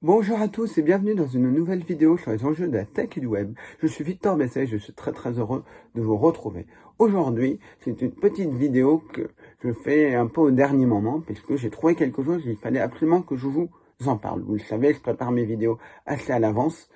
Bonjour à tous et bienvenue dans une nouvelle vidéo sur les enjeux de la tech et du web. Je suis Victor Besset, je suis très heureux de vous retrouver. Aujourd'hui, c'est une petite vidéo que je fais un peu au dernier moment puisque j'ai trouvé quelque chose, il fallait absolument que je vous en parle. Vous le savez, je prépare mes vidéos assez à l'avance.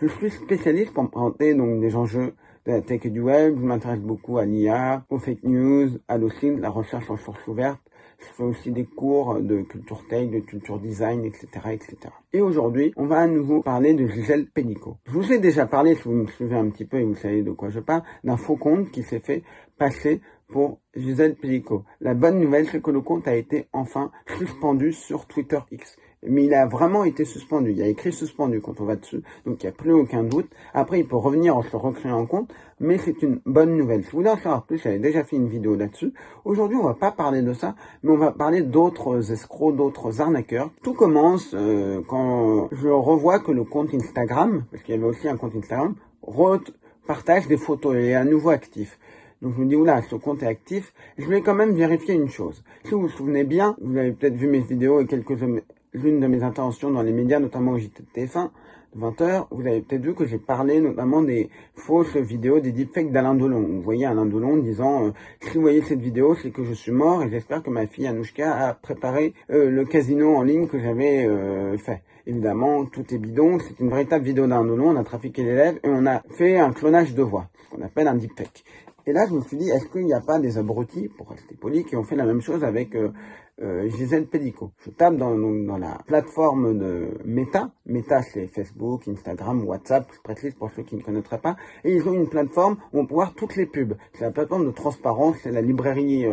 Je suis spécialiste pour me présenter donc des enjeux de la tech et du web. Je m'intéresse beaucoup à l'IA, aux fake news, à l'OSINT, la recherche en source ouverte. Je fais aussi des cours de culture tech, de culture design, etc., etc. Et aujourd'hui, on va à nouveau parler de Gisèle Pelicot. Je vous ai déjà parlé, si vous me suivez un petit peu et vous savez de quoi je parle, d'un faux compte qui s'est fait passer pour Gisèle Pelicot. La bonne nouvelle, c'est que le compte a été enfin suspendu sur Twitter X. Mais il a vraiment été suspendu. Il y a écrit suspendu quand on va dessus, donc il n'y a plus aucun doute. Après, il peut revenir en se recréant un compte, mais c'est une bonne nouvelle. Si vous voulez en savoir plus, j'avais déjà fait une vidéo là-dessus. Aujourd'hui, on va pas parler de ça, mais on va parler d'autres escrocs, d'autres arnaqueurs. Tout commence quand je revois que le compte Instagram, parce qu'il y avait aussi un compte Instagram, partage des photos et est à nouveau actif. Donc je me dis, oula, ce compte est actif. Je vais quand même vérifier une chose. Si vous vous souvenez bien, vous avez peut-être vu mes vidéos et l'une de mes interventions dans les médias, notamment au JT de TF1, de 20h, vous avez peut-être vu que j'ai parlé notamment des fausses vidéos, des deepfakes d'Alain Delon. Vous voyez Alain Delon disant si vous voyez cette vidéo, c'est que je suis mort et j'espère que ma fille Anouchka a préparé le casino en ligne que j'avais fait. Évidemment, tout est bidon, c'est une véritable vidéo d'Alain Delon, on a trafiqué l'élève et on a fait un clonage de voix, ce qu'on appelle un deepfake. Et là, je me suis dit, est-ce qu'il n'y a pas des abrutis, pour rester poli, qui ont fait la même chose avec Gisèle Pelicot? Je tape dans la plateforme de Meta. Meta, c'est Facebook, Instagram, WhatsApp, je précise pour ceux qui ne connaîtraient pas. Et ils ont une plateforme où on peut voir toutes les pubs. C'est la plateforme de transparence, c'est la librairie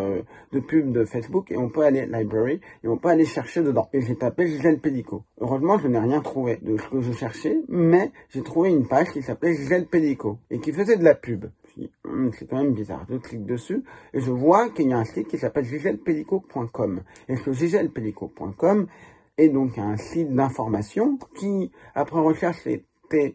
de pubs de Facebook. Et on peut aller, library, et on peut aller chercher dedans. Et j'ai tapé Gisèle Pelicot. Heureusement, je n'ai rien trouvé de ce que je cherchais, mais j'ai trouvé une page qui s'appelait Gisèle Pelicot et qui faisait de la pub. C'est quand même bizarre. Je clique dessus et je vois qu'il y a un site qui s'appelle giselpelicot.com. Et ce giselpelicot.com est donc un site d'information qui, après recherche, et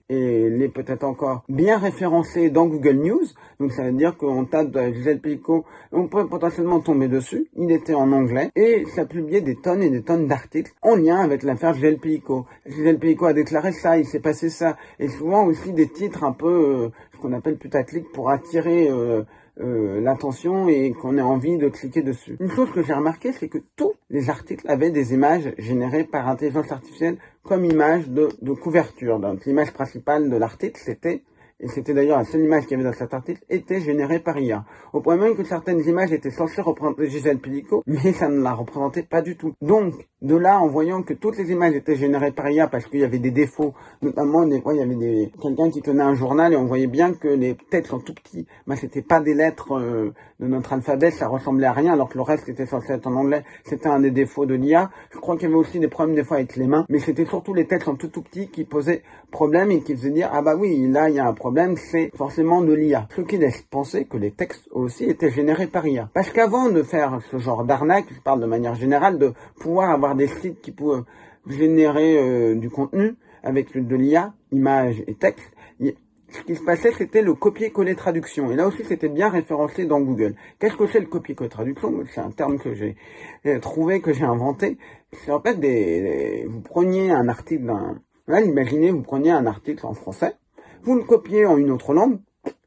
il est peut-être encore bien référencé dans Google News. Donc ça veut dire qu'on tape Gisèle Pelicot, on peut potentiellement tomber dessus. Il était en anglais et ça publiait des tonnes et des tonnes d'articles en lien avec l'affaire Gisèle Pelicot. Gisèle Pelicot a déclaré ça, il s'est passé ça. Et souvent aussi des titres un peu, ce qu'on appelle putaclic, pour attirer l'attention et qu'on ait envie de cliquer dessus. Une chose que j'ai remarqué, c'est que tous les articles avaient des images générées par intelligence artificielle comme image de couverture. Donc l'image principale de l'article, c'était d'ailleurs la seule image qu'il y avait dans cet article, était générée par IA. Au point même que certaines images étaient censées représenter Gisèle Pelicot, mais ça ne la représentait pas du tout. Donc, de là, en voyant que toutes les images étaient générées par IA parce qu'il y avait des défauts, notamment des fois il y avait quelqu'un qui tenait un journal et on voyait bien que les textes sont tout petits. Ben, c'était pas des lettres de notre alphabet, ça ressemblait à rien alors que le reste était censé être en anglais. C'était un des défauts de l'IA. Je crois qu'il y avait aussi des problèmes des fois avec les mains, mais c'était surtout les textes en tout petits qui posaient problème et qui faisaient dire ah bah oui, là il y a un problème, c'est forcément de l'IA. Ce qui laisse penser que les textes aussi étaient générés par IA. Parce qu'avant de faire ce genre d'arnaque, je parle de manière générale, de pouvoir avoir des sites qui pouvaient générer du contenu avec de l'IA, images et textes, ce qui se passait, c'était le copier-coller traduction. Et là aussi, c'était bien référencé dans Google. Qu'est-ce que c'est le copier-coller traduction? C'est un terme que j'ai trouvé, que j'ai inventé. C'est en fait vous preniez un article là, imaginez, vous preniez un article en français, vous le copiez en une autre langue,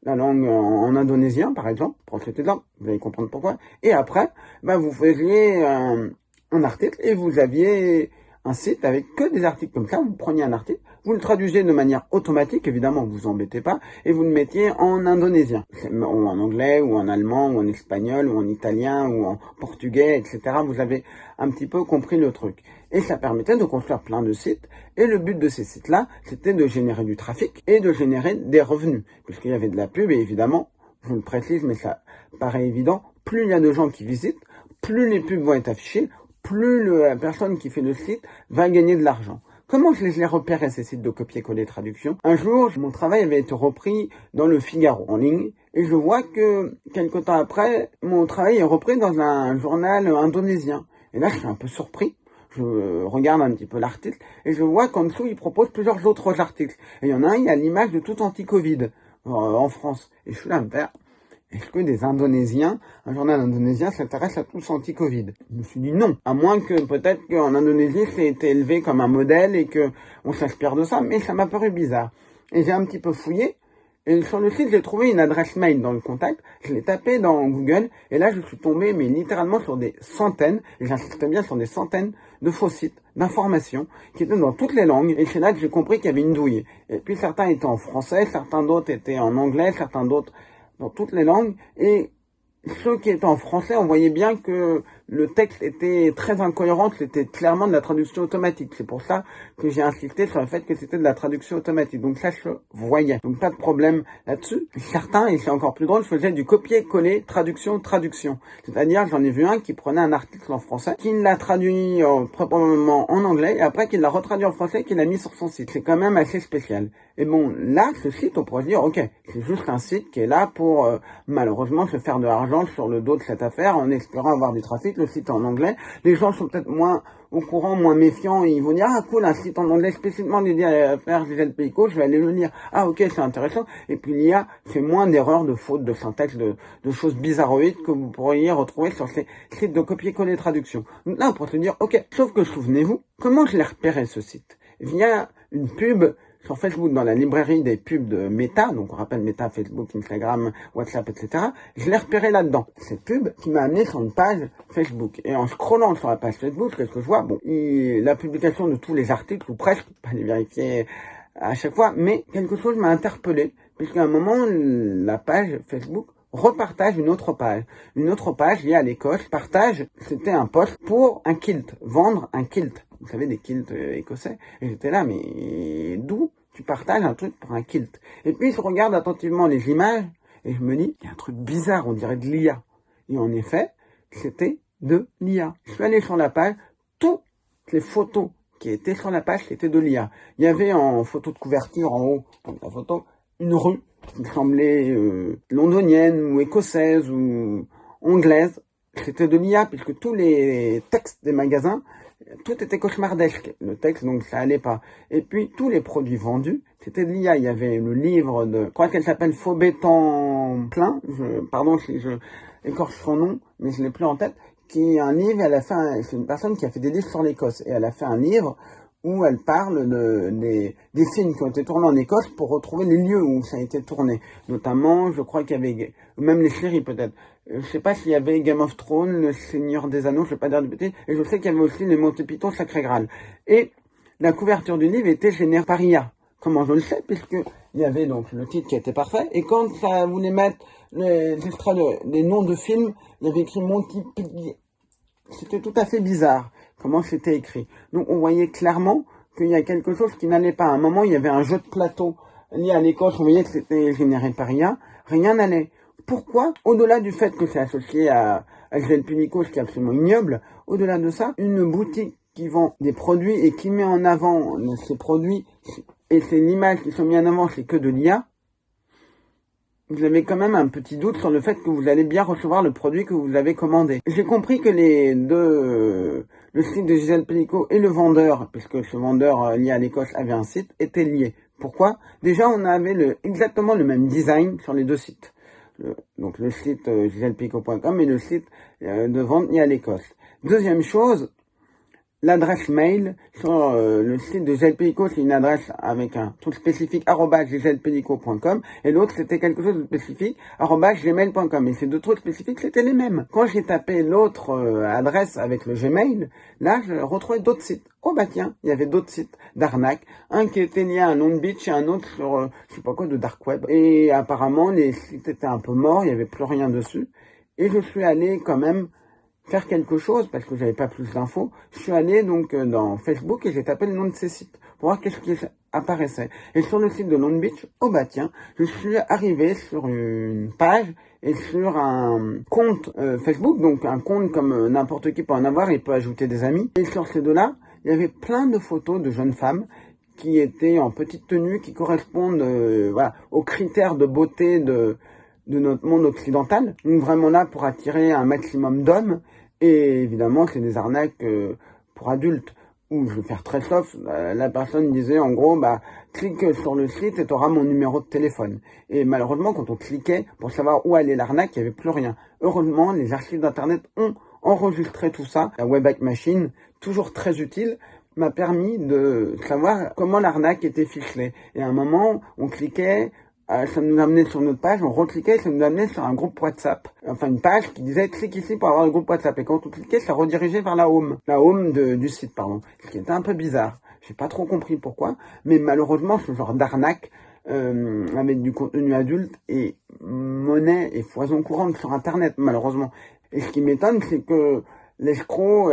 la langue en indonésien, par exemple, pour cet exemple, vous allez comprendre pourquoi. Et après, vous faisiez un article et vous aviez un site avec que des articles comme ça. Vous preniez un article, vous le traduisez de manière automatique, évidemment, vous vous embêtez pas, et vous le mettiez en indonésien, ou en anglais, ou en allemand, ou en espagnol, ou en italien, ou en portugais, etc. Vous avez un petit peu compris le truc. Et ça permettait de construire plein de sites, et le but de ces sites-là, c'était de générer du trafic et de générer des revenus, puisqu'il y avait de la pub, et évidemment, je le précise, mais ça paraît évident, plus il y a de gens qui visitent, plus les pubs vont être affichées, plus la personne qui fait le site va gagner de l'argent. Comment je les ai repérés, ces sites de copier-coller traduction? Un jour, mon travail avait été repris dans le Figaro, en ligne, et je vois que, quelque temps après, mon travail est repris dans un journal indonésien. Et là, je suis un peu surpris. Je regarde un petit peu l'article, et je vois qu'en dessous, il propose plusieurs autres articles. Et il y en a un, il y a l'image de tout anti-Covid en France. Et je suis là, est-ce que des Indonésiens, un journal indonésien s'intéresse à tous anti-Covid? Je me suis dit non, à moins que peut-être qu'en Indonésie, c'est été élevé comme un modèle et qu'on s'inspire de ça, mais ça m'a paru bizarre. Et j'ai un petit peu fouillé, et sur le site, j'ai trouvé une adresse mail dans le contact, je l'ai tapé dans Google, et là, je suis tombé, mais littéralement sur des centaines, et j'insiste bien sur des centaines de faux sites, d'informations, qui étaient dans toutes les langues, et c'est là que j'ai compris qu'il y avait une douille. Et puis certains étaient en français, certains d'autres étaient en anglais, certains d'autres dans toutes les langues, et ceux qui étaient en français, on voyait bien que le texte était très incohérent, c'était clairement de la traduction automatique. C'est pour ça que j'ai insisté sur le fait que c'était de la traduction automatique. Donc ça, je voyais. Donc pas de problème là-dessus. Certains, et c'est encore plus drôle, faisaient du copier-coller, traduction. C'est-à-dire, j'en ai vu un qui prenait un article en français, qui l'a traduit probablement en anglais, et après qu'il l'a retraduit en français, qu'il l'a mis sur son site. C'est quand même assez spécial. Et bon, là, ce site, on pourrait se dire, ok, c'est juste un site qui est là pour, malheureusement, se faire de l'argent sur le dos de cette affaire, en espérant avoir du trafic. Le site est en anglais. Les gens sont peut-être moins au courant, moins méfiants, et ils vont dire, ah cool, un site en anglais spécifiquement dédié à faire Gisèle Pelicot, je vais aller le lire. Ah ok, c'est intéressant. Et puis l'IA fait moins d'erreurs, de fautes, de syntaxe, de choses bizarroïdes que vous pourriez retrouver sur ces sites de copier-coller traduction. Donc là, on pourrait se dire, ok, sauf que souvenez-vous, comment je l'ai repéré ce site? Via une pub sur Facebook, dans la librairie des pubs de Meta, donc on rappelle Meta, Facebook, Instagram, WhatsApp, etc., je l'ai repéré là-dedans. Cette pub qui m'a amené sur une page Facebook. Et en scrollant sur la page Facebook, qu'est-ce que je vois? Bon, la publication de tous les articles, ou presque, pas les vérifier à chaque fois, mais quelque chose m'a interpellé, puisqu'à un moment, la page Facebook repartage une autre page. Une autre page liée à l'Écosse. Partage, c'était un post pour un kilt, vendre un kilt. Vous savez, des kilts écossais. Et j'étais là, mais d'où tu partages un truc pour un kilt? Et puis je regarde attentivement les images et je me dis, il y a un truc bizarre, on dirait de l'IA. Et en effet, c'était de l'IA. Je suis allé sur la page, toutes les photos qui étaient sur la page, c'était de l'IA. Il y avait en photo de couverture, en haut, de la photo, une rue qui me semblait londonienne ou écossaise ou anglaise. C'était de l'IA, puisque tous les textes des magasins, tout était cauchemardesque. Le texte, donc ça allait pas. Et puis, tous les produits vendus, c'était de l'IA. Il y avait le livre de, je crois qu'elle s'appelle Faubetan Plein, pardon si je écorche son nom, mais je l'ai plus en tête, qui est un livre, c'est une personne qui a fait des livres sur l'Écosse, et elle a fait un livre où elle parle des films qui ont été tournés en Écosse pour retrouver les lieux où ça a été tourné. Notamment, je crois qu'il y avait, même les séries peut-être. Je sais pas s'il y avait Game of Thrones, Le Seigneur des Anneaux, je vais pas dire de bêtises, et je sais qu'il y avait aussi les Monty Python, Sacré Graal. Et la couverture du livre était générée par IA. Comment je le sais? Puisque il y avait donc le titre qui était parfait, et quand ça voulait mettre les extraits des noms de films, il y avait écrit Monty Python. C'était tout à fait bizarre comment c'était écrit. Donc on voyait clairement qu'il y a quelque chose qui n'allait pas. À un moment, il y avait un jeu de plateau lié à l'Écosse, on voyait que c'était généré par IA, rien n'allait. Pourquoi? Au-delà du fait que c'est associé à Gisèle Pelicot, ce qui est absolument ignoble, au-delà de ça, une boutique qui vend des produits et qui met en avant ces produits, et c'est l'image qui sont mis en avant, c'est que de l'IA, vous avez quand même un petit doute sur le fait que vous allez bien recevoir le produit que vous avez commandé. J'ai compris que le site de Gisèle Pelicot et le vendeur, puisque ce vendeur lié à l'Écosse avait un site, étaient liés. Pourquoi? Déjà, on avait exactement le même design sur les deux sites. Donc le site gisellepelicot.com et le site de vente lié à l'Écosse. Deuxième chose, l'adresse mail sur le site de Gisèle Pelicot, c'est une adresse avec un truc spécifique @gisellepelicot.com, et l'autre c'était quelque chose de spécifique @gmail.com, et ces deux trucs spécifiques c'était les mêmes. Quand j'ai tapé l'autre adresse avec le Gmail, là je retrouvais d'autres sites. Oh bah tiens, il y avait d'autres sites d'arnaque, un qui était lié à un Long Beach et un autre sur je sais pas quoi de dark web, et apparemment les sites étaient un peu morts, il y avait plus rien dessus, et je suis allé quand même faire quelque chose, parce que j'avais pas plus d'infos. Je suis allé donc dans Facebook et j'ai tapé le nom de ces sites pour voir qu'est-ce qui apparaissait. Et sur le site de Long Beach, oh bah tiens, je suis arrivé sur une page et sur un compte Facebook, donc un compte comme n'importe qui peut en avoir, il peut ajouter des amis. Et sur ces deux-là, il y avait plein de photos de jeunes femmes qui étaient en petite tenue, qui correspondent voilà, aux critères de beauté de notre monde occidental. Donc vraiment là pour attirer un maximum d'hommes. Et évidemment, c'est des arnaques pour adultes. ou je vais faire très soft, la personne disait en gros, bah, clique sur le site et tu auras mon numéro de téléphone. Et malheureusement, quand on cliquait pour savoir où allait l'arnaque, il n'y avait plus rien. Heureusement, les archives d'Internet ont enregistré tout ça. La Wayback Machine, toujours très utile, m'a permis de savoir comment l'arnaque était ficelée. Et à un moment, on cliquait, ça nous amenait sur notre page, on recliquait, ça nous amenait sur un groupe WhatsApp. Enfin, une page qui disait clique ici pour avoir le groupe WhatsApp. Et quand on cliquait, ça redirigeait vers la home du site, pardon. Ce qui était un peu bizarre. J'ai pas trop compris pourquoi, mais malheureusement, ce genre d'arnaque, avec du contenu adulte est monnaie et foison courante sur Internet, malheureusement. Et ce qui m'étonne, c'est que l'escroc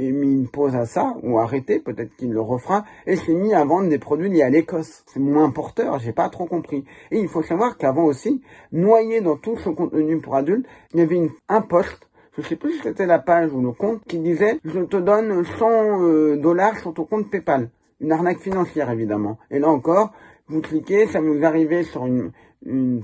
et mis une pause à ça, ou arrêté, peut-être qu'il le refera, et s'est mis à vendre des produits liés à l'Écosse. C'est moins porteur, j'ai pas trop compris. Et il faut savoir qu'avant aussi, noyé dans tout ce contenu pour adultes, il y avait un post, je sais plus si c'était la page ou le compte, qui disait « Je te donne 100 dollars sur ton compte PayPal ». Une arnaque financière, évidemment. Et là encore, vous cliquez, ça vous arrivait sur une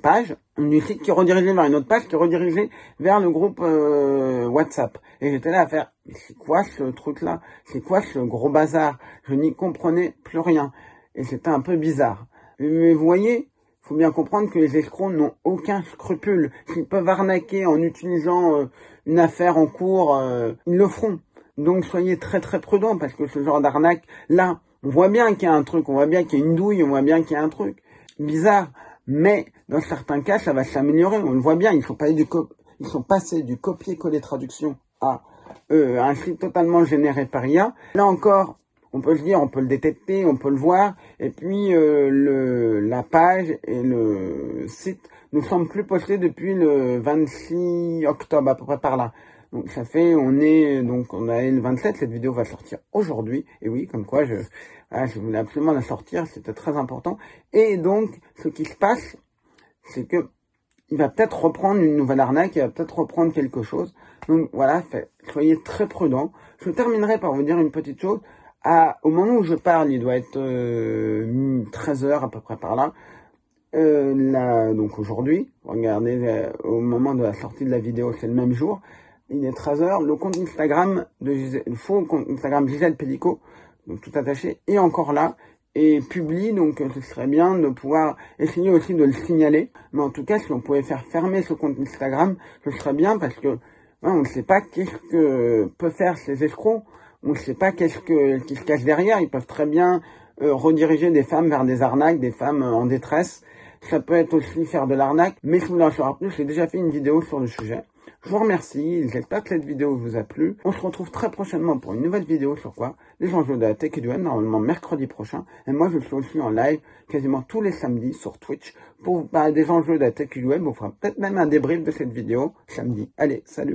page, une site qui redirigeait vers une autre page, qui redirigeait vers le groupe WhatsApp. Et j'étais là à faire, mais c'est quoi ce truc-là? C'est quoi ce gros bazar? Je n'y comprenais plus rien. Et c'était un peu bizarre. Mais vous voyez, il faut bien comprendre que les escrocs n'ont aucun scrupule. S'ils peuvent arnaquer en utilisant une affaire en cours, ils le feront. Donc soyez très très prudents, parce que ce genre d'arnaque, là, on voit bien qu'il y a un truc, on voit bien qu'il y a une douille, on voit bien qu'il y a un truc bizarre. Mais dans certains cas, ça va s'améliorer. On le voit bien, ils sont passés du copier-coller traduction à un site totalement généré par IA. Là encore, on peut se dire, on peut le détecter, on peut le voir. Et puis la page et le site ne semblent plus postés depuis le 26 octobre, à peu près par là. Donc ça fait, on a le 27, cette vidéo va sortir aujourd'hui. Et oui, comme quoi je voulais absolument la sortir, c'était très important. Et donc, ce qui se passe, c'est que il va peut-être reprendre une nouvelle arnaque, il va peut-être reprendre quelque chose. Donc voilà, soyez très prudents. Je terminerai par vous dire une petite chose. Au moment où je parle, il doit être 13h à peu près par là. Donc aujourd'hui, regardez, au moment de la sortie de la vidéo, c'est le même jour. Il est 13h, le compte Instagram le faux compte Instagram Gisèle Pellico, donc tout attaché, est encore là, et publie, donc ce serait bien de pouvoir essayer aussi de le signaler. Mais en tout cas, si on pouvait faire fermer ce compte Instagram, ce serait bien, parce que on ne sait pas qu'est-ce que peuvent faire ces escrocs, on ne sait pas qu'est-ce qui se cache derrière. Ils peuvent très bien rediriger des femmes vers des arnaques, des femmes en détresse. Ça peut être aussi faire de l'arnaque, mais si vous voulez en savoir plus, j'ai déjà fait une vidéo sur le sujet. Je vous remercie, j'espère que cette vidéo vous a plu. On se retrouve très prochainement pour une nouvelle vidéo sur quoi? Les enjeux de la tech et du web, normalement mercredi prochain. Et moi, je suis aussi en live quasiment tous les samedis sur Twitch pour vous parler des enjeux de la tech et du web. On fera peut-être même un débrief de cette vidéo samedi. Allez, salut!